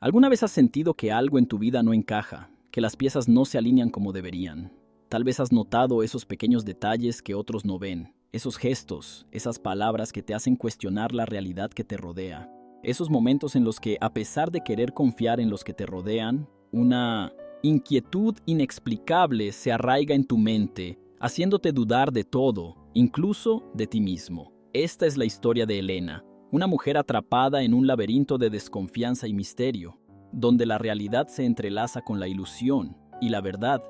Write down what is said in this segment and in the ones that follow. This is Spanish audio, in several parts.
¿Alguna vez has sentido que algo en tu vida no encaja, que las piezas no se alinean como deberían? Tal vez has notado esos pequeños detalles que otros no ven, esos gestos, esas palabras que te hacen cuestionar la realidad que te rodea. Esos momentos en los que, a pesar de querer confiar en los que te rodean, una inquietud inexplicable se arraiga en tu mente, haciéndote dudar de todo, incluso de ti mismo. Esta es la historia de Elena, una mujer atrapada en un laberinto de desconfianza y misterio, donde la realidad se entrelaza con la ilusión y la verdad,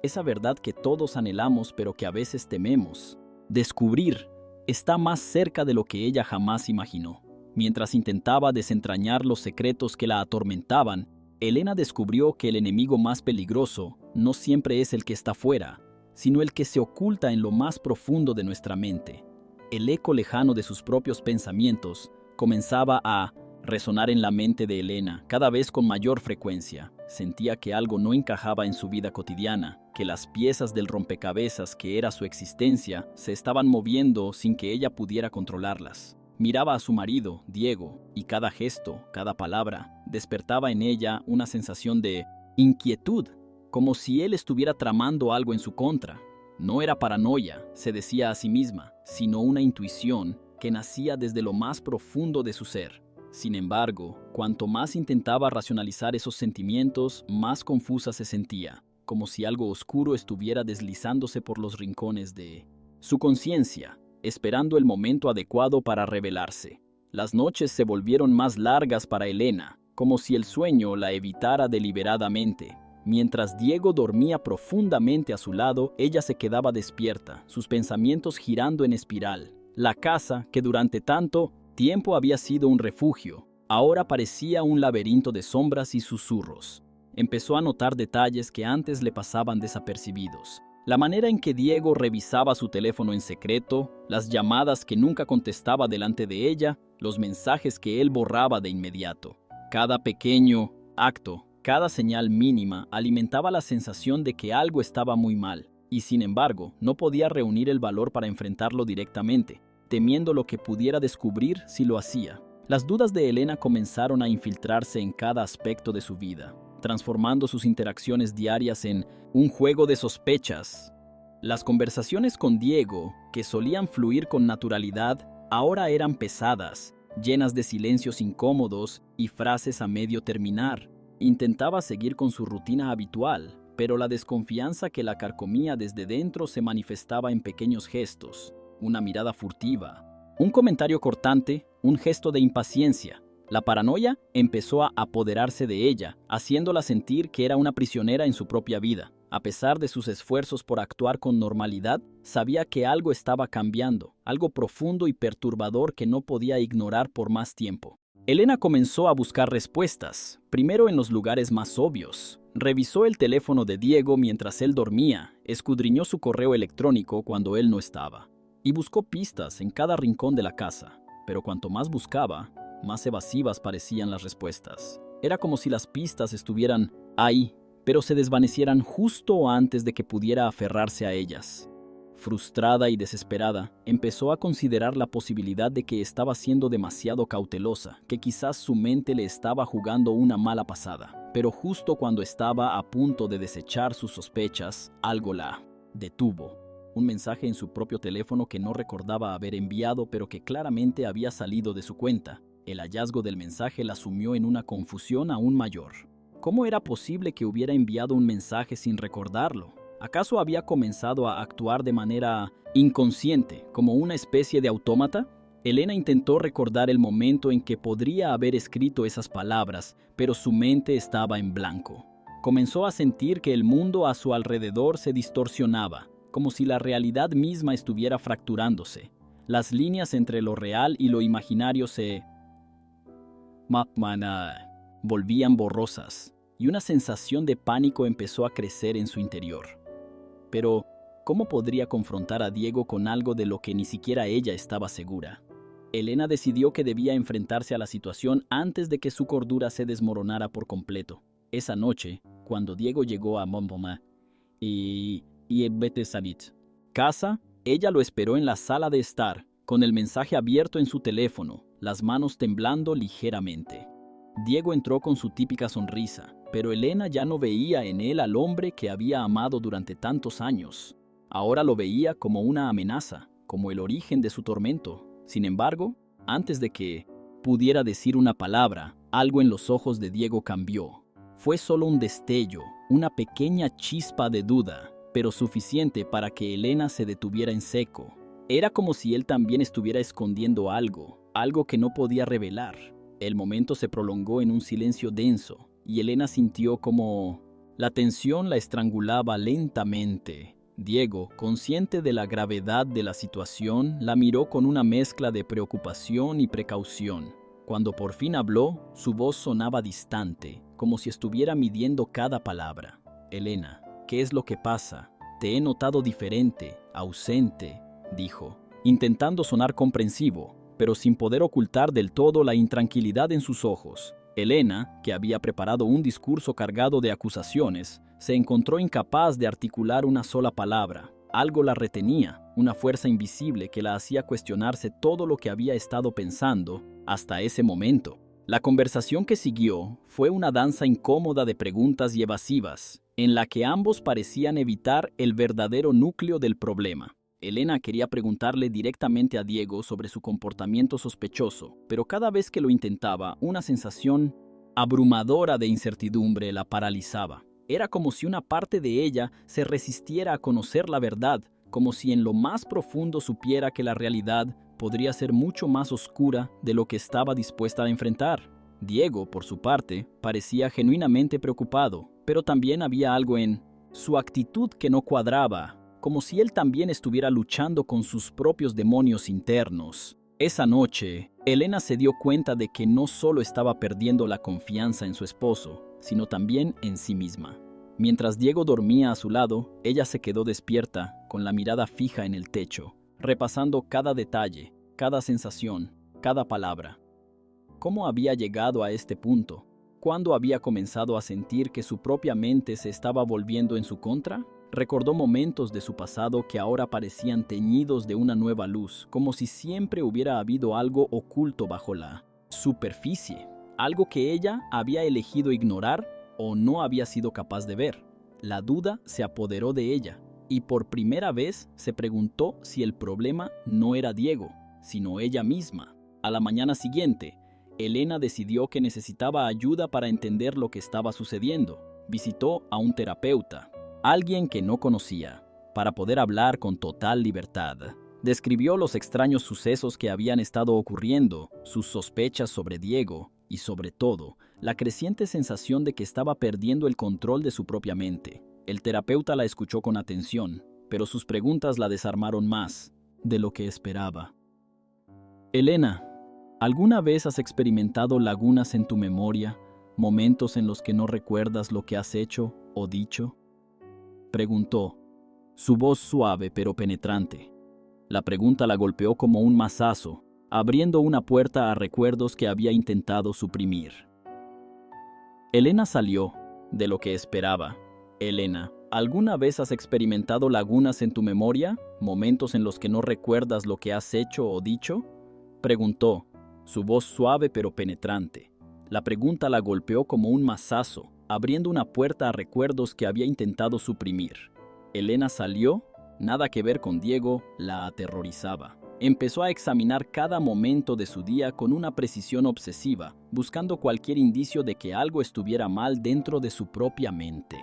esa verdad que todos anhelamos pero que a veces tememos. Descubrir está más cerca de lo que ella jamás imaginó. Mientras intentaba desentrañar los secretos que la atormentaban, Elena descubrió que el enemigo más peligroso no siempre es el que está fuera, sino el que se oculta en lo más profundo de nuestra mente. El eco lejano de sus propios pensamientos comenzaba a resonar en la mente de Elena cada vez con mayor frecuencia. Sentía que algo no encajaba en su vida cotidiana, que las piezas del rompecabezas que era su existencia se estaban moviendo sin que ella pudiera controlarlas. Miraba a su marido, Diego, y cada gesto, cada palabra, despertaba en ella una sensación de inquietud, como si él estuviera tramando algo en su contra. No era paranoia, se decía a sí misma, sino una intuición que nacía desde lo más profundo de su ser. Sin embargo, cuanto más intentaba racionalizar esos sentimientos, más confusa se sentía, como si algo oscuro estuviera deslizándose por los rincones de su conciencia, esperando el momento adecuado para revelarse. Las noches se volvieron más largas para Elena, como si el sueño la evitara deliberadamente. Mientras Diego dormía profundamente a su lado, ella se quedaba despierta, sus pensamientos girando en espiral. La casa, que durante tanto tiempo había sido un refugio, ahora parecía un laberinto de sombras y susurros. Empezó a notar detalles que antes le pasaban desapercibidos. La manera en que Diego revisaba su teléfono en secreto, las llamadas que nunca contestaba delante de ella, los mensajes que él borraba de inmediato. Cada pequeño acto, cada señal mínima alimentaba la sensación de que algo estaba muy mal, y sin embargo, no podía reunir el valor para enfrentarlo directamente, temiendo lo que pudiera descubrir si lo hacía. Las dudas de Elena comenzaron a infiltrarse en cada aspecto de su vida, transformando sus interacciones diarias en un juego de sospechas. Las conversaciones con Diego, que solían fluir con naturalidad, ahora eran pesadas, llenas de silencios incómodos y frases a medio terminar. Intentaba seguir con su rutina habitual, pero la desconfianza que la carcomía desde dentro se manifestaba en pequeños gestos, una mirada furtiva, un comentario cortante, un gesto de impaciencia. La paranoia empezó a apoderarse de ella, haciéndola sentir que era una prisionera en su propia vida. A pesar de sus esfuerzos por actuar con normalidad, sabía que algo estaba cambiando, algo profundo y perturbador que no podía ignorar por más tiempo. Elena comenzó a buscar respuestas, primero en los lugares más obvios. Revisó el teléfono de Diego mientras él dormía, escudriñó su correo electrónico cuando él no estaba, y buscó pistas en cada rincón de la casa. Pero cuanto más buscaba, más evasivas parecían las respuestas. Era como si las pistas estuvieran ahí, pero se desvanecieran justo antes de que pudiera aferrarse a ellas. Frustrada y desesperada, empezó a considerar la posibilidad de que estaba siendo demasiado cautelosa, que quizás su mente le estaba jugando una mala pasada. Pero justo cuando estaba a punto de desechar sus sospechas, algo la detuvo. Un mensaje en su propio teléfono que no recordaba haber enviado, pero que claramente había salido de su cuenta. El hallazgo del mensaje la sumió en una confusión aún mayor. ¿Cómo era posible que hubiera enviado un mensaje sin recordarlo? ¿Acaso había comenzado a actuar de manera inconsciente, como una especie de autómata? Elena intentó recordar el momento en que podría haber escrito esas palabras, pero su mente estaba en blanco. Comenzó a sentir que el mundo a su alrededor se distorsionaba, como si la realidad misma estuviera fracturándose. Las líneas entre lo real y lo imaginario se volvían borrosas, y una sensación de pánico empezó a crecer en su interior. Pero, ¿cómo podría confrontar a Diego con algo de lo que ni siquiera ella estaba segura? Elena decidió que debía enfrentarse a la situación antes de que su cordura se desmoronara por completo. Esa noche, cuando Diego llegó a Montboma y Betesalit casa, ella lo esperó en la sala de estar, con el mensaje abierto en su teléfono, las manos temblando ligeramente. Diego entró con su típica sonrisa, pero Elena ya no veía en él al hombre que había amado durante tantos años. Ahora lo veía como una amenaza, como el origen de su tormento. Sin embargo, antes de que pudiera decir una palabra, algo en los ojos de Diego cambió. Fue solo un destello, una pequeña chispa de duda, pero suficiente para que Elena se detuviera en seco. Era como si él también estuviera escondiendo algo que no podía revelar. El momento se prolongó en un silencio denso, y Elena sintió como la tensión la estrangulaba lentamente. Diego, consciente de la gravedad de la situación, la miró con una mezcla de preocupación y precaución. Cuando por fin habló, su voz sonaba distante, como si estuviera midiendo cada palabra. «Elena, ¿qué es lo que pasa? Te he notado diferente, ausente», dijo, intentando sonar comprensivo, pero sin poder ocultar del todo la intranquilidad en sus ojos. Elena, que había preparado un discurso cargado de acusaciones, se encontró incapaz de articular una sola palabra. Algo la retenía, una fuerza invisible que la hacía cuestionarse todo lo que había estado pensando hasta ese momento. La conversación que siguió fue una danza incómoda de preguntas y evasivas, en la que ambos parecían evitar el verdadero núcleo del problema. Elena quería preguntarle directamente a Diego sobre su comportamiento sospechoso, pero cada vez que lo intentaba, una sensación abrumadora de incertidumbre la paralizaba. Era como si una parte de ella se resistiera a conocer la verdad, como si en lo más profundo supiera que la realidad podría ser mucho más oscura de lo que estaba dispuesta a enfrentar. Diego, por su parte, parecía genuinamente preocupado, pero también había algo en su actitud que no cuadraba, como si él también estuviera luchando con sus propios demonios internos. Esa noche, Elena se dio cuenta de que no solo estaba perdiendo la confianza en su esposo, sino también en sí misma. Mientras Diego dormía a su lado, ella se quedó despierta, con la mirada fija en el techo, repasando cada detalle, cada sensación, cada palabra. ¿Cómo había llegado a este punto? ¿Cuándo había comenzado a sentir que su propia mente se estaba volviendo en su contra? Recordó momentos de su pasado que ahora parecían teñidos de una nueva luz, como si siempre hubiera habido algo oculto bajo la superficie, algo que ella había elegido ignorar o no había sido capaz de ver. La duda se apoderó de ella, y por primera vez se preguntó si el problema no era Diego, sino ella misma. A la mañana siguiente, Elena decidió que necesitaba ayuda para entender lo que estaba sucediendo. Visitó a un terapeuta, alguien que no conocía, para poder hablar con total libertad. Describió los extraños sucesos que habían estado ocurriendo, sus sospechas sobre Diego y, sobre todo, la creciente sensación de que estaba perdiendo el control de su propia mente. El terapeuta la escuchó con atención, pero sus preguntas la desarmaron más de lo que esperaba. «Elena, ¿alguna vez has experimentado lagunas en tu memoria, momentos en los que no recuerdas lo que has hecho o dicho?», preguntó, su voz suave pero penetrante. La pregunta la golpeó como un mazazo, abriendo una puerta a recuerdos que había intentado suprimir. Elena salió de lo que esperaba. «Elena, ¿alguna vez has experimentado lagunas en tu memoria, momentos en los que no recuerdas lo que has hecho o dicho?», preguntó, su voz suave pero penetrante. La pregunta la golpeó como un mazazo, abriendo una puerta a recuerdos que había intentado suprimir. Elena salió, nada que ver con Diego, la aterrorizaba. Empezó a examinar cada momento de su día con una precisión obsesiva, buscando cualquier indicio de que algo estuviera mal dentro de su propia mente.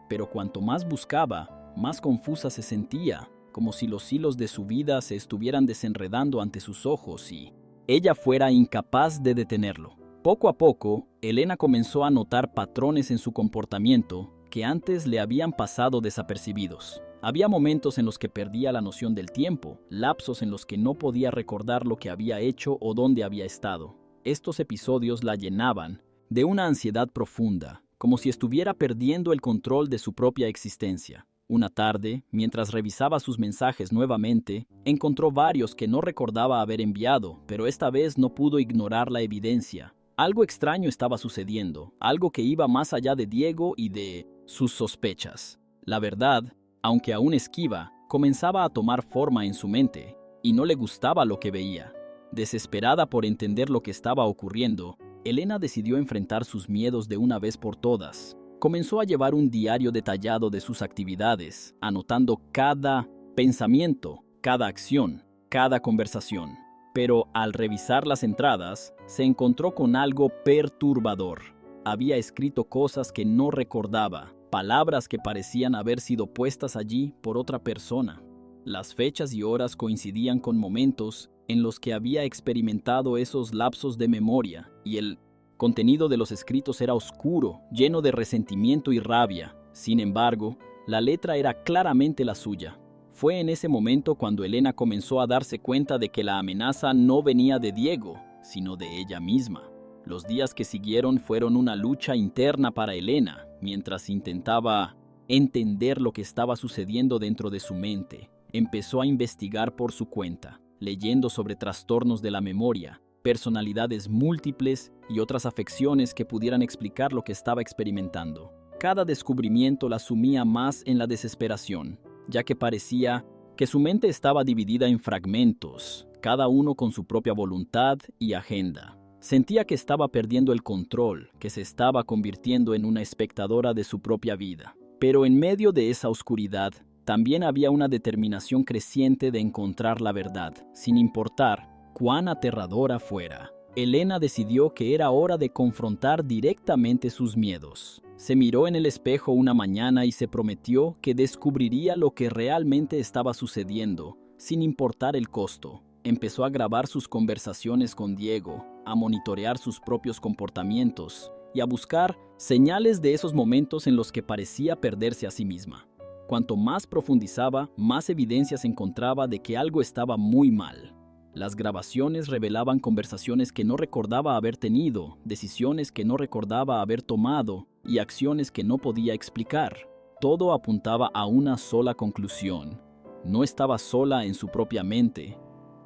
Pero cuanto más buscaba, más confusa se sentía, como si los hilos de su vida se estuvieran desenredando ante sus ojos y ella fuera incapaz de detenerlo. Poco a poco, Elena comenzó a notar patrones en su comportamiento que antes le habían pasado desapercibidos. Había momentos en los que perdía la noción del tiempo, lapsos en los que no podía recordar lo que había hecho o dónde había estado. Estos episodios la llenaban de una ansiedad profunda, como si estuviera perdiendo el control de su propia existencia. Una tarde, mientras revisaba sus mensajes nuevamente, encontró varios que no recordaba haber enviado, pero esta vez no pudo ignorar la evidencia. Algo extraño estaba sucediendo, algo que iba más allá de Diego y de sus sospechas. La verdad, aunque aún esquiva, comenzaba a tomar forma en su mente, y no le gustaba lo que veía. Desesperada por entender lo que estaba ocurriendo, Elena decidió enfrentar sus miedos de una vez por todas. Comenzó a llevar un diario detallado de sus actividades, anotando cada pensamiento, cada acción, cada conversación. Pero al revisar las entradas, se encontró con algo perturbador. Había escrito cosas que no recordaba, palabras que parecían haber sido puestas allí por otra persona. Las fechas y horas coincidían con momentos en los que había experimentado esos lapsos de memoria, y el contenido de los escritos era oscuro, lleno de resentimiento y rabia. Sin embargo, la letra era claramente la suya. Fue en ese momento cuando Elena comenzó a darse cuenta de que la amenaza no venía de Diego, sino de ella misma. Los días que siguieron fueron una lucha interna para Elena, mientras intentaba entender lo que estaba sucediendo dentro de su mente. Empezó a investigar por su cuenta, leyendo sobre trastornos de la memoria, personalidades múltiples y otras afecciones que pudieran explicar lo que estaba experimentando. Cada descubrimiento la sumía más en la desesperación, ya que parecía que su mente estaba dividida en fragmentos, cada uno con su propia voluntad y agenda. Sentía que estaba perdiendo el control, que se estaba convirtiendo en una espectadora de su propia vida. Pero en medio de esa oscuridad, también había una determinación creciente de encontrar la verdad, sin importar cuán aterradora fuera. Elena decidió que era hora de confrontar directamente sus miedos. Se miró en el espejo una mañana y se prometió que descubriría lo que realmente estaba sucediendo, sin importar el costo. Empezó a grabar sus conversaciones con Diego, a monitorear sus propios comportamientos y a buscar señales de esos momentos en los que parecía perderse a sí misma. Cuanto más profundizaba, más evidencias encontraba de que algo estaba muy mal. Las grabaciones revelaban conversaciones que no recordaba haber tenido, decisiones que no recordaba haber tomado y acciones que no podía explicar. Todo apuntaba a una sola conclusión. No estaba sola en su propia mente.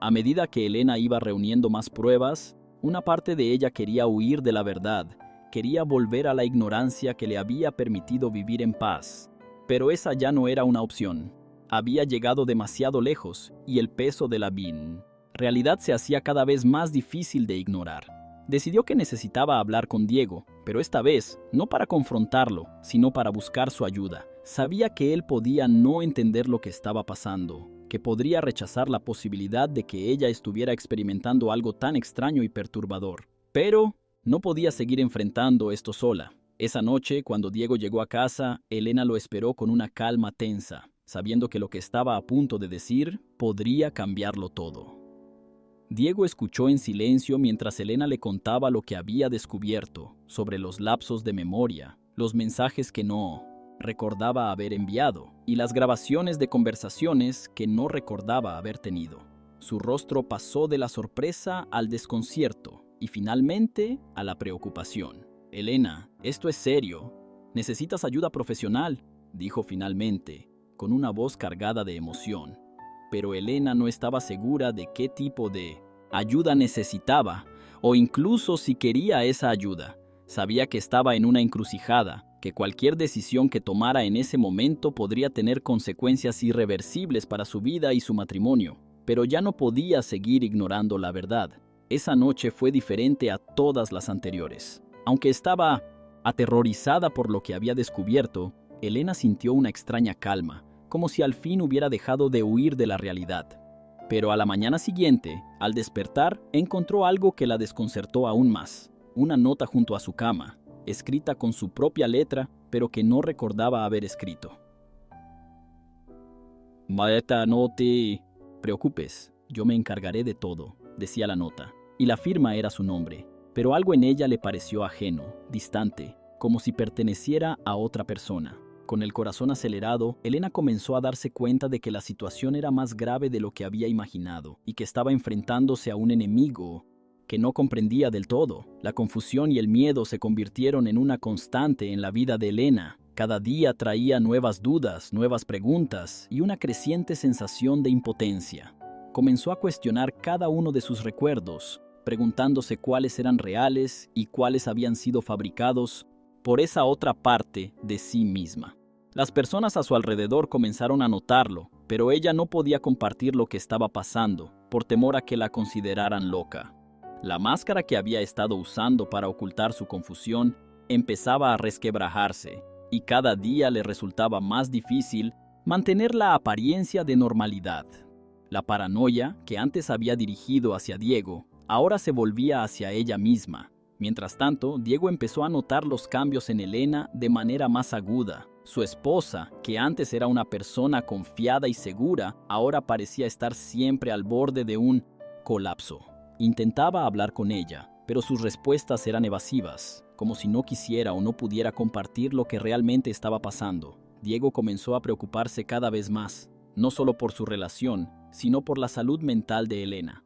A medida que Elena iba reuniendo más pruebas, una parte de ella quería huir de la verdad, quería volver a la ignorancia que le había permitido vivir en paz. Pero esa ya no era una opción. Había llegado demasiado lejos y el peso de la realidad se hacía cada vez más difícil de ignorar. Decidió que necesitaba hablar con Diego, pero esta vez no para confrontarlo, sino para buscar su ayuda. Sabía que él podía no entender lo que estaba pasando, que podría rechazar la posibilidad de que ella estuviera experimentando algo tan extraño y perturbador. Pero no podía seguir enfrentando esto sola. Esa noche, cuando Diego llegó a casa, Elena lo esperó con una calma tensa, sabiendo que lo que estaba a punto de decir podría cambiarlo todo. Diego escuchó en silencio mientras Elena le contaba lo que había descubierto sobre los lapsos de memoria, los mensajes que no recordaba haber enviado y las grabaciones de conversaciones que no recordaba haber tenido. Su rostro pasó de la sorpresa al desconcierto y finalmente a la preocupación. «Elena, esto es serio. Necesitas ayuda profesional», dijo finalmente, con una voz cargada de emoción. Pero Elena no estaba segura de qué tipo de ayuda necesitaba, o incluso si quería esa ayuda. Sabía que estaba en una encrucijada, que cualquier decisión que tomara en ese momento podría tener consecuencias irreversibles para su vida y su matrimonio, pero ya no podía seguir ignorando la verdad. Esa noche fue diferente a todas las anteriores. Aunque estaba aterrorizada por lo que había descubierto, Elena sintió una extraña calma, como si al fin hubiera dejado de huir de la realidad. Pero a la mañana siguiente, al despertar, encontró algo que la desconcertó aún más. Una nota junto a su cama, escrita con su propia letra, pero que no recordaba haber escrito. «Maeta, no te preocupes, yo me encargaré de todo», decía la nota, y la firma era su nombre. Pero algo en ella le pareció ajeno, distante, como si perteneciera a otra persona. Con el corazón acelerado, Elena comenzó a darse cuenta de que la situación era más grave de lo que había imaginado y que estaba enfrentándose a un enemigo que no comprendía del todo. La confusión y el miedo se convirtieron en una constante en la vida de Elena. Cada día traía nuevas dudas, nuevas preguntas y una creciente sensación de impotencia. Comenzó a cuestionar cada uno de sus recuerdos, preguntándose cuáles eran reales y cuáles habían sido fabricados por esa otra parte de sí misma. Las personas a su alrededor comenzaron a notarlo, pero ella no podía compartir lo que estaba pasando, por temor a que la consideraran loca. La máscara que había estado usando para ocultar su confusión empezaba a resquebrajarse, y cada día le resultaba más difícil mantener la apariencia de normalidad. La paranoia, que antes había dirigido hacia Diego, ahora se volvía hacia ella misma. Mientras tanto, Diego empezó a notar los cambios en Elena de manera más aguda. Su esposa, que antes era una persona confiada y segura, ahora parecía estar siempre al borde de un colapso. Intentaba hablar con ella, pero sus respuestas eran evasivas, como si no quisiera o no pudiera compartir lo que realmente estaba pasando. Diego comenzó a preocuparse cada vez más, no solo por su relación, sino por la salud mental de Elena.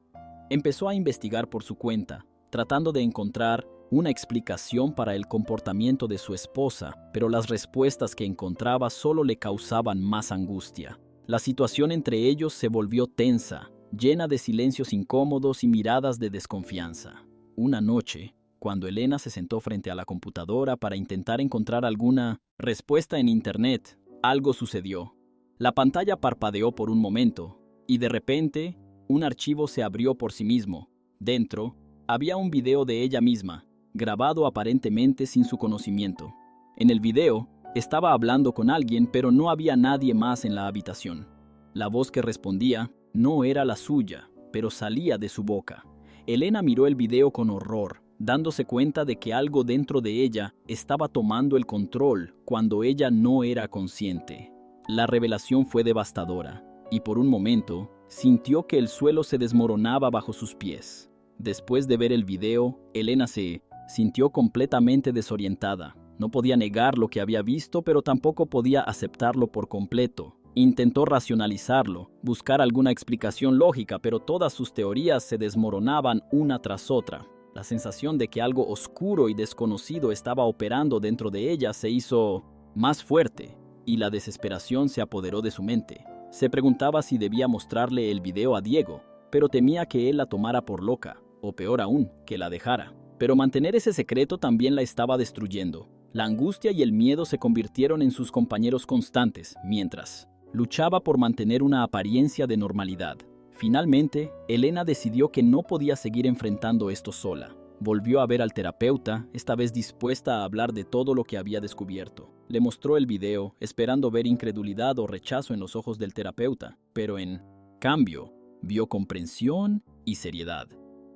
Empezó a investigar por su cuenta, tratando de encontrar una explicación para el comportamiento de su esposa, pero las respuestas que encontraba solo le causaban más angustia. La situación entre ellos se volvió tensa, llena de silencios incómodos y miradas de desconfianza. Una noche, cuando Elena se sentó frente a la computadora para intentar encontrar alguna respuesta en internet, algo sucedió. La pantalla parpadeó por un momento, y de repente, un archivo se abrió por sí mismo. Dentro, había un video de ella misma, grabado aparentemente sin su conocimiento. En el video, estaba hablando con alguien, pero no había nadie más en la habitación. La voz que respondía no era la suya, pero salía de su boca. Elena miró el video con horror, dándose cuenta de que algo dentro de ella estaba tomando el control cuando ella no era consciente. La revelación fue devastadora, y por un momento sintió que el suelo se desmoronaba bajo sus pies. Después de ver el video, Elena se sintió completamente desorientada. No podía negar lo que había visto, pero tampoco podía aceptarlo por completo. Intentó racionalizarlo, buscar alguna explicación lógica, pero todas sus teorías se desmoronaban una tras otra. La sensación de que algo oscuro y desconocido estaba operando dentro de ella se hizo más fuerte, y la desesperación se apoderó de su mente. Se preguntaba si debía mostrarle el video a Diego, pero temía que él la tomara por loca, o peor aún, que la dejara. Pero mantener ese secreto también la estaba destruyendo. La angustia y el miedo se convirtieron en sus compañeros constantes, mientras luchaba por mantener una apariencia de normalidad. Finalmente, Elena decidió que no podía seguir enfrentando esto sola. Volvió a ver al terapeuta, esta vez dispuesta a hablar de todo lo que había descubierto. Le mostró el video, esperando ver incredulidad o rechazo en los ojos del terapeuta, pero en cambio, vio comprensión y seriedad.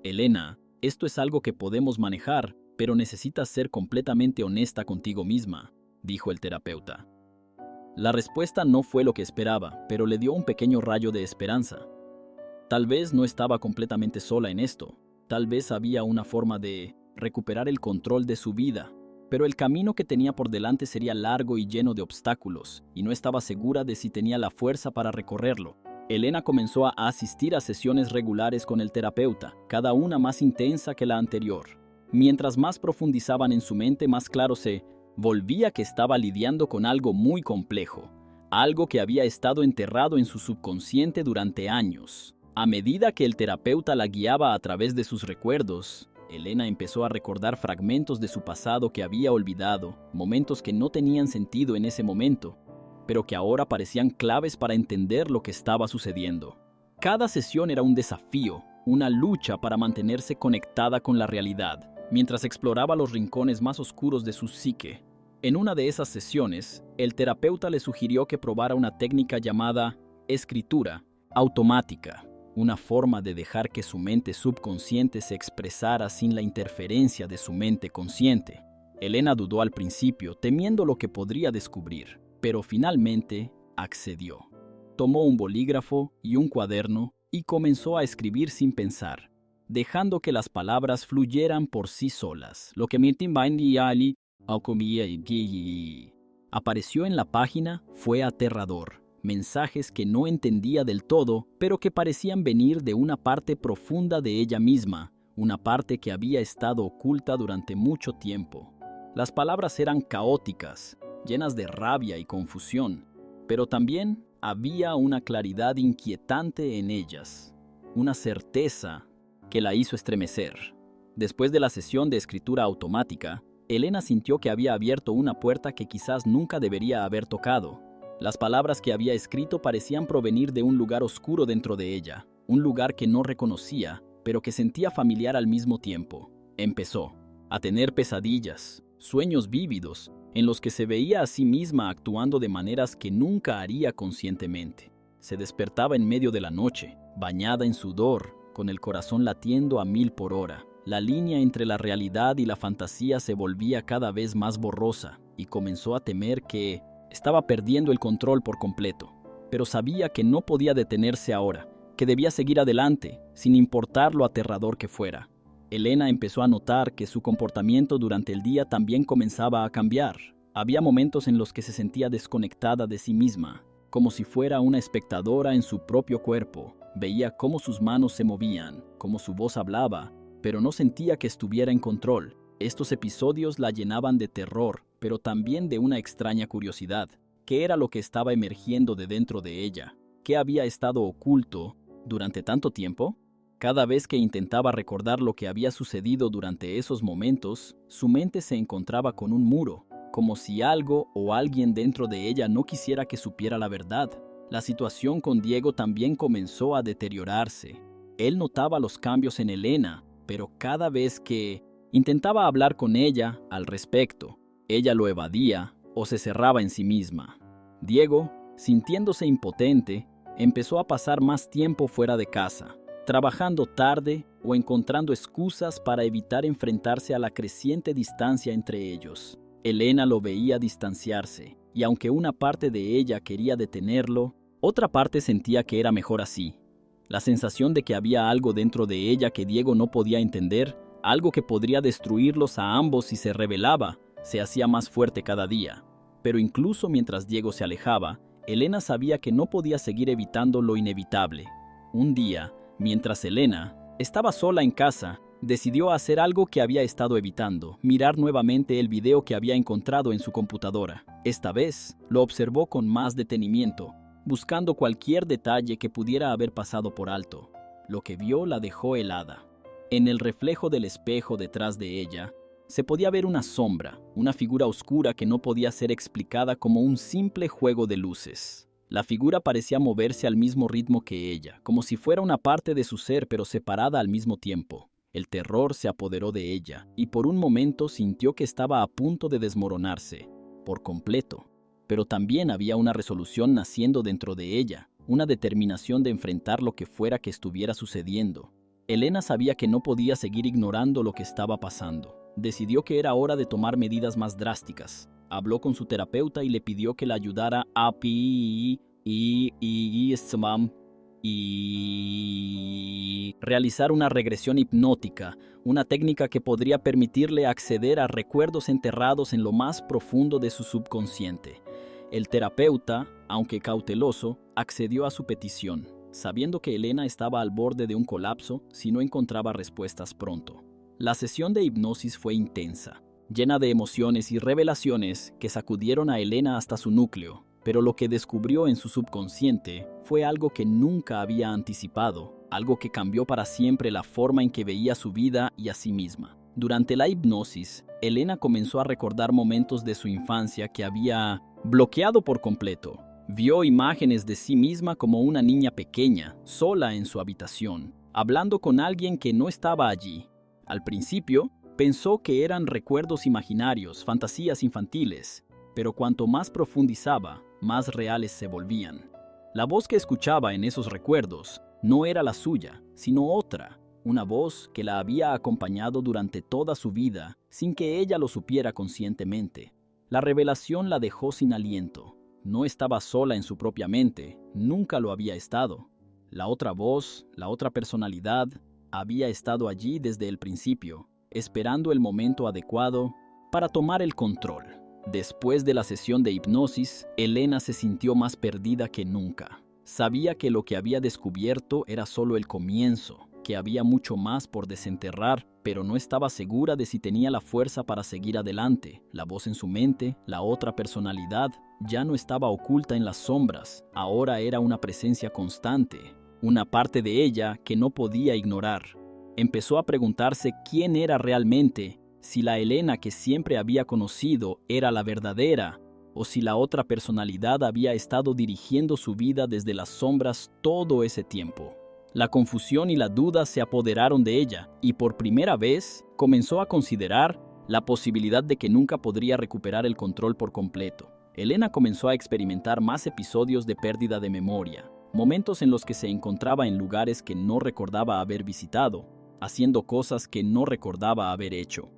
Elena, esto es algo que podemos manejar, pero necesitas ser completamente honesta contigo misma, dijo el terapeuta. La respuesta no fue lo que esperaba, pero le dio un pequeño rayo de esperanza. Tal vez no estaba completamente sola en esto. Tal vez había una forma de recuperar el control de su vida, pero el camino que tenía por delante sería largo y lleno de obstáculos, y no estaba segura de si tenía la fuerza para recorrerlo. Elena comenzó a asistir a sesiones regulares con el terapeuta, cada una más intensa que la anterior. Mientras más profundizaban en su mente, más claro se volvía que estaba lidiando con algo muy complejo, algo que había estado enterrado en su subconsciente durante años. A medida que el terapeuta la guiaba a través de sus recuerdos, Elena empezó a recordar fragmentos de su pasado que había olvidado, momentos que no tenían sentido en ese momento, pero que ahora parecían claves para entender lo que estaba sucediendo. Cada sesión era un desafío, una lucha para mantenerse conectada con la realidad, mientras exploraba los rincones más oscuros de su psique. En una de esas sesiones, el terapeuta le sugirió que probara una técnica llamada escritura automática, una forma de dejar que su mente subconsciente se expresara sin la interferencia de su mente consciente. Elena dudó al principio, temiendo lo que podría descubrir, pero finalmente accedió. Tomó un bolígrafo y un cuaderno y comenzó a escribir sin pensar, dejando que las palabras fluyeran por sí solas. Lo que apareció en la página fue aterrador. Mensajes que no entendía del todo, pero que parecían venir de una parte profunda de ella misma, una parte que había estado oculta durante mucho tiempo. Las palabras eran caóticas, llenas de rabia y confusión, pero también había una claridad inquietante en ellas, una certeza que la hizo estremecer. Después de la sesión de escritura automática, Elena sintió que había abierto una puerta que quizás nunca debería haber tocado. Las palabras que había escrito parecían provenir de un lugar oscuro dentro de ella, un lugar que no reconocía, pero que sentía familiar al mismo tiempo. Empezó a tener pesadillas, sueños vívidos, en los que se veía a sí misma actuando de maneras que nunca haría conscientemente. Se despertaba en medio de la noche, bañada en sudor, con el corazón latiendo a 1000 por hora. La línea entre la realidad y la fantasía se volvía cada vez más borrosa y comenzó a temer que estaba perdiendo el control por completo. Pero sabía que no podía detenerse ahora, que debía seguir adelante, sin importar lo aterrador que fuera. Elena empezó a notar que su comportamiento durante el día también comenzaba a cambiar. Había momentos en los que se sentía desconectada de sí misma, como si fuera una espectadora en su propio cuerpo. Veía cómo sus manos se movían, cómo su voz hablaba, pero no sentía que estuviera en control. Estos episodios la llenaban de terror, pero también de una extraña curiosidad. ¿Qué era lo que estaba emergiendo de dentro de ella? ¿Qué había estado oculto durante tanto tiempo? Cada vez que intentaba recordar lo que había sucedido durante esos momentos, su mente se encontraba con un muro, como si algo o alguien dentro de ella no quisiera que supiera la verdad. La situación con Diego también comenzó a deteriorarse. Él notaba los cambios en Elena, pero cada vez que intentaba hablar con ella al respecto, ella lo evadía o se cerraba en sí misma. Diego, sintiéndose impotente, empezó a pasar más tiempo fuera de casa, trabajando tarde o encontrando excusas para evitar enfrentarse a la creciente distancia entre ellos. Elena lo veía distanciarse, y aunque una parte de ella quería detenerlo, otra parte sentía que era mejor así. La sensación de que había algo dentro de ella que Diego no podía entender, algo que podría destruirlos a ambos si se revelaba, se hacía más fuerte cada día. Pero incluso mientras Diego se alejaba, Elena sabía que no podía seguir evitando lo inevitable. Un día, mientras Elena estaba sola en casa, decidió hacer algo que había estado evitando: mirar nuevamente el video que había encontrado en su computadora. Esta vez, lo observó con más detenimiento, buscando cualquier detalle que pudiera haber pasado por alto. Lo que vio la dejó helada. En el reflejo del espejo detrás de ella, se podía ver una sombra, una figura oscura que no podía ser explicada como un simple juego de luces. La figura parecía moverse al mismo ritmo que ella, como si fuera una parte de su ser pero separada al mismo tiempo. El terror se apoderó de ella, y por un momento sintió que estaba a punto de desmoronarse, por completo. Pero también había una resolución naciendo dentro de ella, una determinación de enfrentar lo que fuera que estuviera sucediendo. Elena sabía que no podía seguir ignorando lo que estaba pasando. Decidió que era hora de tomar medidas más drásticas. Habló con su terapeuta y le pidió que la ayudara a realizar una regresión hipnótica, una técnica que podría permitirle acceder a recuerdos enterrados en lo más profundo de su subconsciente. El terapeuta, aunque cauteloso, accedió a su petición, sabiendo que Elena estaba al borde de un colapso si no encontraba respuestas pronto. La sesión de hipnosis fue intensa, llena de emociones y revelaciones que sacudieron a Elena hasta su núcleo, pero lo que descubrió en su subconsciente fue algo que nunca había anticipado, algo que cambió para siempre la forma en que veía su vida y a sí misma. Durante la hipnosis, Elena comenzó a recordar momentos de su infancia que había bloqueado por completo. Vio imágenes de sí misma como una niña pequeña, sola en su habitación, hablando con alguien que no estaba allí. Al principio, pensó que eran recuerdos imaginarios, fantasías infantiles, pero cuanto más profundizaba, más reales se volvían. La voz que escuchaba en esos recuerdos no era la suya, sino otra, una voz que la había acompañado durante toda su vida sin que ella lo supiera conscientemente. La revelación la dejó sin aliento. No estaba sola en su propia mente, nunca lo había estado. La otra voz, la otra personalidad, había estado allí desde el principio, esperando el momento adecuado para tomar el control. Después de la sesión de hipnosis, Elena se sintió más perdida que nunca. Sabía que lo que había descubierto era solo el comienzo, que había mucho más por desenterrar, pero no estaba segura de si tenía la fuerza para seguir adelante. La voz en su mente, la otra personalidad, ya no estaba oculta en las sombras, ahora era una presencia constante, una parte de ella que no podía ignorar. Empezó a preguntarse quién era realmente, si la Elena que siempre había conocido era la verdadera, o si la otra personalidad había estado dirigiendo su vida desde las sombras todo ese tiempo. La confusión y la duda se apoderaron de ella y por primera vez comenzó a considerar la posibilidad de que nunca podría recuperar el control por completo. Elena comenzó a experimentar más episodios de pérdida de memoria, momentos en los que se encontraba en lugares que no recordaba haber visitado, haciendo cosas que no recordaba haber hecho.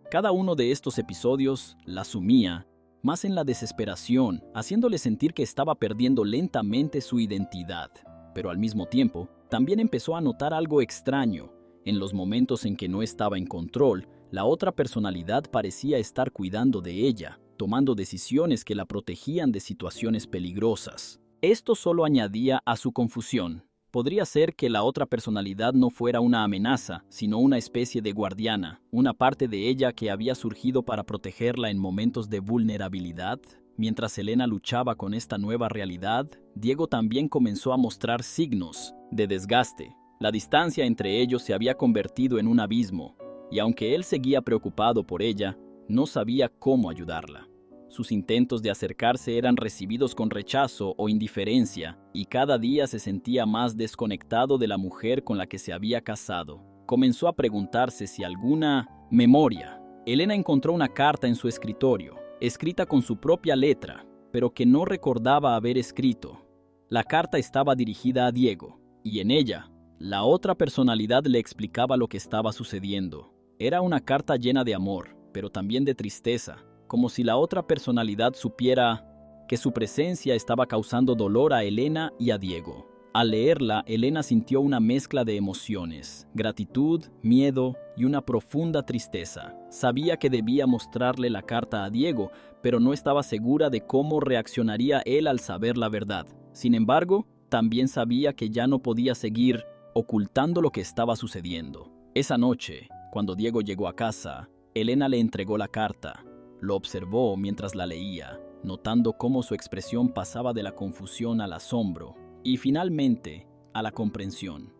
Cada uno de estos episodios la sumía más en la desesperación, haciéndole sentir que estaba perdiendo lentamente su identidad. Pero al mismo tiempo, también empezó a notar algo extraño. En los momentos en que no estaba en control, la otra personalidad parecía estar cuidando de ella, tomando decisiones que la protegían de situaciones peligrosas. Esto solo añadía a su confusión. Podría ser que la otra personalidad no fuera una amenaza, sino una especie de guardiana, una parte de ella que había surgido para protegerla en momentos de vulnerabilidad. Mientras Elena luchaba con esta nueva realidad, Diego también comenzó a mostrar signos de desgaste. La distancia entre ellos se había convertido en un abismo, y aunque él seguía preocupado por ella, no sabía cómo ayudarla. Sus intentos de acercarse eran recibidos con rechazo o indiferencia, y cada día se sentía más desconectado de la mujer con la que se había casado. Comenzó a preguntarse si alguna memoria. Elena encontró una carta en su escritorio, escrita con su propia letra, pero que no recordaba haber escrito. La carta estaba dirigida a Diego, y en ella, la otra personalidad le explicaba lo que estaba sucediendo. Era una carta llena de amor, pero también de tristeza, como si la otra personalidad supiera que su presencia estaba causando dolor a Elena y a Diego. Al leerla, Elena sintió una mezcla de emociones, gratitud, miedo y una profunda tristeza. Sabía que debía mostrarle la carta a Diego, pero no estaba segura de cómo reaccionaría él al saber la verdad. Sin embargo, también sabía que ya no podía seguir ocultando lo que estaba sucediendo. Esa noche, cuando Diego llegó a casa, Elena le entregó la carta. Lo observó mientras la leía, notando cómo su expresión pasaba de la confusión al asombro y finalmente a la comprensión.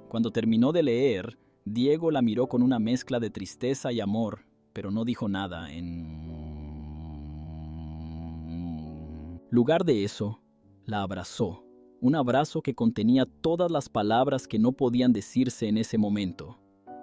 Cuando terminó de leer, Diego la miró con una mezcla de tristeza y amor, pero no dijo nada. En lugar de eso, la abrazó. Un abrazo que contenía todas las palabras que no podían decirse en ese momento.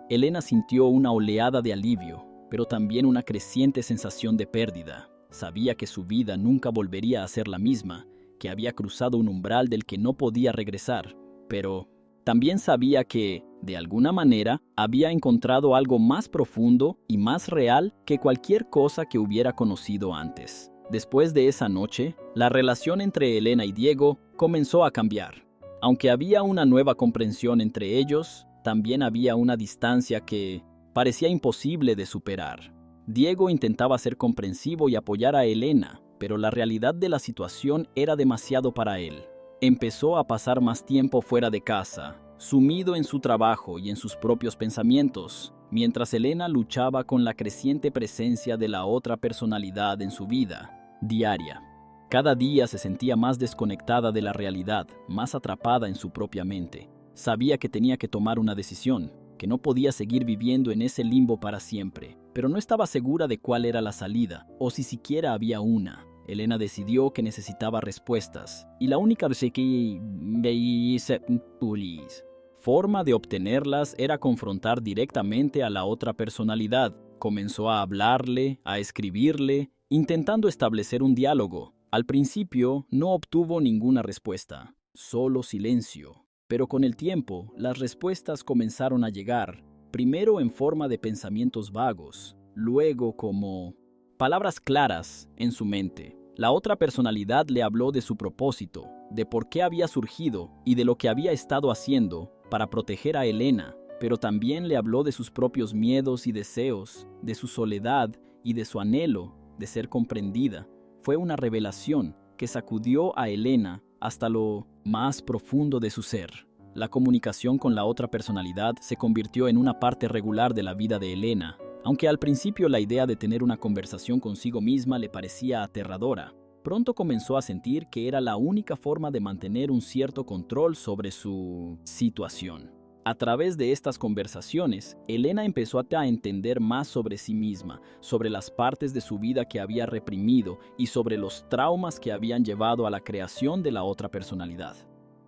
Elena sintió una oleada de alivio, pero también una creciente sensación de pérdida. Sabía que su vida nunca volvería a ser la misma, que había cruzado un umbral del que no podía regresar, pero también sabía que, de alguna manera, había encontrado algo más profundo y más real que cualquier cosa que hubiera conocido antes. Después de esa noche, la relación entre Elena y Diego comenzó a cambiar. Aunque había una nueva comprensión entre ellos, también había una distancia que parecía imposible de superar. Diego intentaba ser comprensivo y apoyar a Elena, pero la realidad de la situación era demasiado para él. Empezó a pasar más tiempo fuera de casa, sumido en su trabajo y en sus propios pensamientos, mientras Elena luchaba con la creciente presencia de la otra personalidad en su vida diaria. Cada día se sentía más desconectada de la realidad, más atrapada en su propia mente. Sabía que tenía que tomar una decisión, que no podía seguir viviendo en ese limbo para siempre, pero no estaba segura de cuál era la salida, o si siquiera había una. Elena decidió que necesitaba respuestas, y la única forma de obtenerlas era confrontar directamente a la otra personalidad. Comenzó a hablarle, a escribirle, intentando establecer un diálogo. Al principio no obtuvo ninguna respuesta, solo silencio. Pero con el tiempo, las respuestas comenzaron a llegar, primero en forma de pensamientos vagos, luego como palabras claras en su mente. La otra personalidad le habló de su propósito, de por qué había surgido y de lo que había estado haciendo para proteger a Elena, pero también le habló de sus propios miedos y deseos, de su soledad y de su anhelo de ser comprendida. Fue una revelación que sacudió a Elena hasta lo más profundo de su ser. La comunicación con la otra personalidad se convirtió en una parte regular de la vida de Elena, aunque al principio la idea de tener una conversación consigo misma le parecía aterradora. Pronto comenzó a sentir que era la única forma de mantener un cierto control sobre su situación. A través de estas conversaciones, Elena empezó a entender más sobre sí misma, sobre las partes de su vida que había reprimido y sobre los traumas que habían llevado a la creación de la otra personalidad.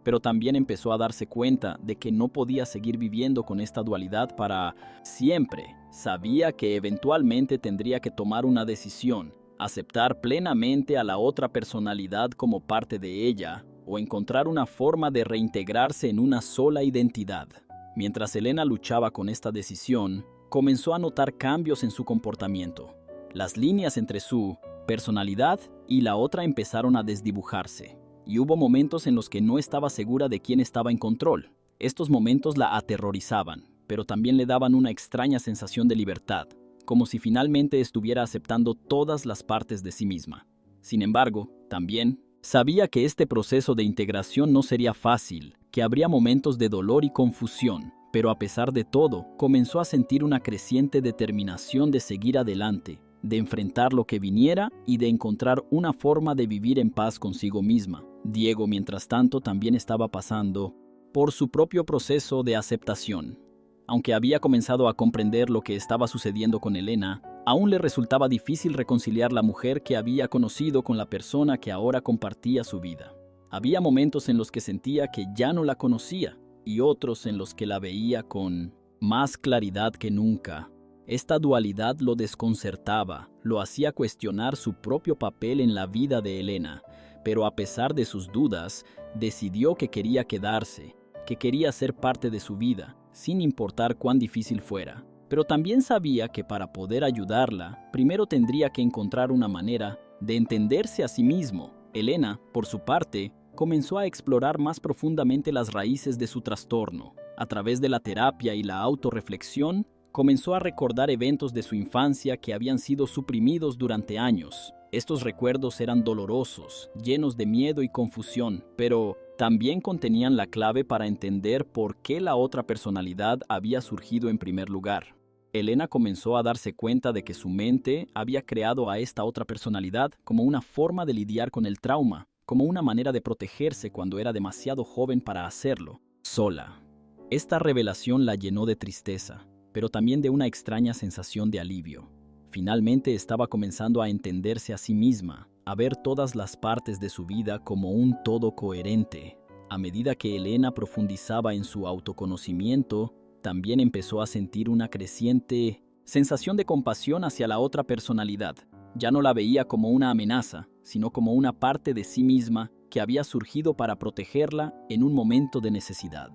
pero también empezó a darse cuenta de que no podía seguir viviendo con esta dualidad para siempre. Sabía que eventualmente tendría que tomar una decisión, aceptar plenamente a la otra personalidad como parte de ella, o encontrar una forma de reintegrarse en una sola identidad. Mientras Elena luchaba con esta decisión, comenzó a notar cambios en su comportamiento. Las líneas entre su personalidad y la otra empezaron a desdibujarse, y hubo momentos en los que no estaba segura de quién estaba en control. Estos momentos la aterrorizaban, pero también le daban una extraña sensación de libertad, como si finalmente estuviera aceptando todas las partes de sí misma. Sin embargo, también sabía que este proceso de integración no sería fácil, que habría momentos de dolor y confusión, pero a pesar de todo, comenzó a sentir una creciente determinación de seguir adelante, de enfrentar lo que viniera y de encontrar una forma de vivir en paz consigo misma. Diego, mientras tanto, también estaba pasando por su propio proceso de aceptación. Aunque había comenzado a comprender lo que estaba sucediendo con Elena, aún le resultaba difícil reconciliar la mujer que había conocido con la persona que ahora compartía su vida. Había momentos en los que sentía que ya no la conocía y otros en los que la veía con más claridad que nunca. Esta dualidad lo desconcertaba, lo hacía cuestionar su propio papel en la vida de Elena, pero a pesar de sus dudas, decidió que quería quedarse, que quería ser parte de su vida, sin importar cuán difícil fuera. Pero también sabía que para poder ayudarla, primero tendría que encontrar una manera de entenderse a sí mismo. Elena, por su parte, comenzó a explorar más profundamente las raíces de su trastorno. A través de la terapia y la autorreflexión, comenzó a recordar eventos de su infancia que habían sido suprimidos durante años. Estos recuerdos eran dolorosos, llenos de miedo y confusión, pero también contenían la clave para entender por qué la otra personalidad había surgido en primer lugar. Elena comenzó a darse cuenta de que su mente había creado a esta otra personalidad como una forma de lidiar con el trauma, como una manera de protegerse cuando era demasiado joven para hacerlo, sola. Esta revelación la llenó de tristeza, pero también de una extraña sensación de alivio. Finalmente estaba comenzando a entenderse a sí misma, a ver todas las partes de su vida como un todo coherente. A medida que Elena profundizaba en su autoconocimiento, también empezó a sentir una creciente sensación de compasión hacia la otra personalidad. Ya no la veía como una amenaza, sino como una parte de sí misma que había surgido para protegerla en un momento de necesidad.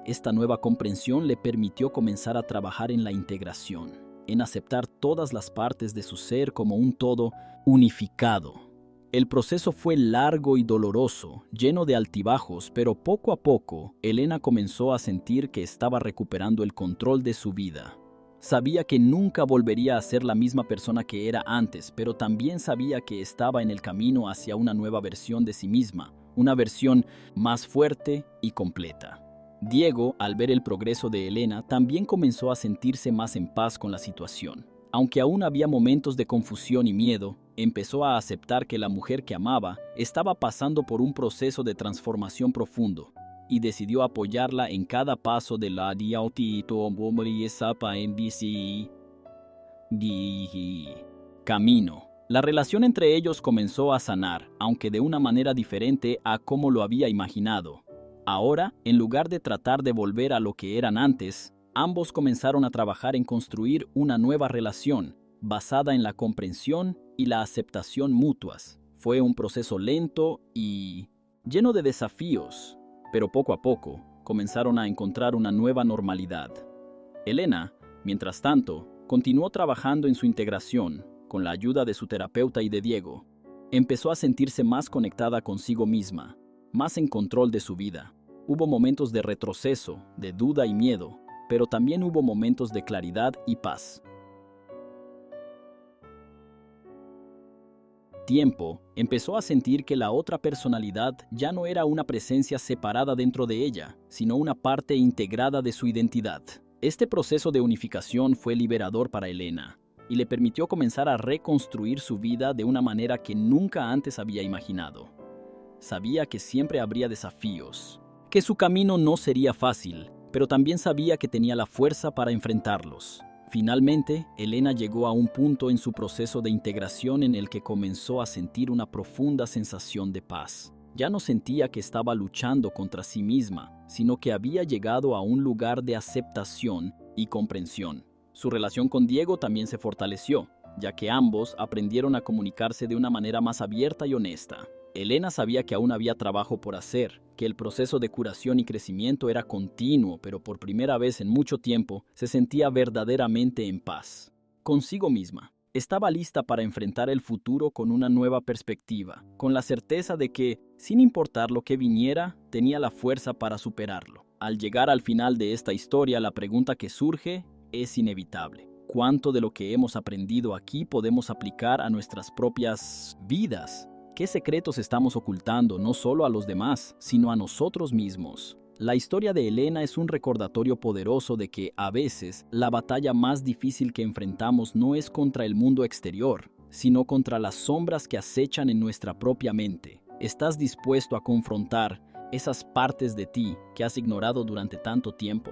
Esta nueva comprensión le permitió comenzar a trabajar en la integración, en aceptar todas las partes de su ser como un todo unificado. El proceso fue largo y doloroso, lleno de altibajos, pero poco a poco, Elena comenzó a sentir que estaba recuperando el control de su vida. Sabía que nunca volvería a ser la misma persona que era antes, pero también sabía que estaba en el camino hacia una nueva versión de sí misma, una versión más fuerte y completa. Diego, al ver el progreso de Elena, también comenzó a sentirse más en paz con la situación. Aunque aún había momentos de confusión y miedo, empezó a aceptar que la mujer que amaba estaba pasando por un proceso de transformación profundo y decidió apoyarla en cada paso de la camino. La relación entre ellos comenzó a sanar, aunque de una manera diferente a como lo había imaginado. Ahora, en lugar de tratar de volver a lo que eran antes, ambos comenzaron a trabajar en construir una nueva relación, basada en la comprensión y la aceptación mutuas. Fue un proceso lento y lleno de desafíos, pero poco a poco comenzaron a encontrar una nueva normalidad. Elena, mientras tanto, continuó trabajando en su integración, con la ayuda de su terapeuta y de Diego. Empezó a sentirse más conectada consigo misma, más en control de su vida. Hubo momentos de retroceso, de duda y miedo, pero también hubo momentos de claridad y paz. Tiempo, empezó a sentir que la otra personalidad ya no era una presencia separada dentro de ella, sino una parte integrada de su identidad. Este proceso de unificación fue liberador para Elena y le permitió comenzar a reconstruir su vida de una manera que nunca antes había imaginado. Sabía que siempre habría desafíos, que su camino no sería fácil, pero también sabía que tenía la fuerza para enfrentarlos. Finalmente, Elena llegó a un punto en su proceso de integración en el que comenzó a sentir una profunda sensación de paz. Ya no sentía que estaba luchando contra sí misma, sino que había llegado a un lugar de aceptación y comprensión. Su relación con Diego también se fortaleció, ya que ambos aprendieron a comunicarse de una manera más abierta y honesta. Elena sabía que aún había trabajo por hacer, que el proceso de curación y crecimiento era continuo, pero por primera vez en mucho tiempo se sentía verdaderamente en paz consigo misma. Estaba lista para enfrentar el futuro con una nueva perspectiva, con la certeza de que, sin importar lo que viniera, tenía la fuerza para superarlo. Al llegar al final de esta historia, la pregunta que surge es inevitable. ¿Cuánto de lo que hemos aprendido aquí podemos aplicar a nuestras propias vidas? ¿Qué secretos estamos ocultando no solo a los demás, sino a nosotros mismos? La historia de Elena es un recordatorio poderoso de que, a veces, la batalla más difícil que enfrentamos no es contra el mundo exterior, sino contra las sombras que acechan en nuestra propia mente. ¿Estás dispuesto a confrontar esas partes de ti que has ignorado durante tanto tiempo?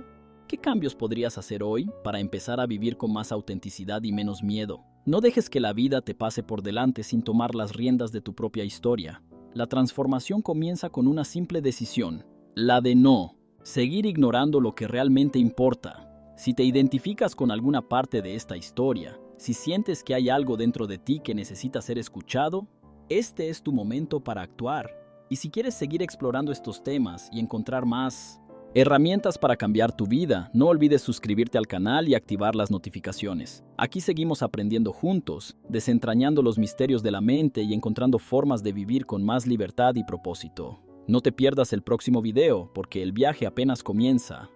¿Qué cambios podrías hacer hoy para empezar a vivir con más autenticidad y menos miedo? No dejes que la vida te pase por delante sin tomar las riendas de tu propia historia. La transformación comienza con una simple decisión, la de no seguir ignorando lo que realmente importa. Si te identificas con alguna parte de esta historia, si sientes que hay algo dentro de ti que necesita ser escuchado, este es tu momento para actuar. Y si quieres seguir explorando estos temas y encontrar más herramientas para cambiar tu vida, no olvides suscribirte al canal y activar las notificaciones. Aquí seguimos aprendiendo juntos, desentrañando los misterios de la mente y encontrando formas de vivir con más libertad y propósito. No te pierdas el próximo video, porque el viaje apenas comienza.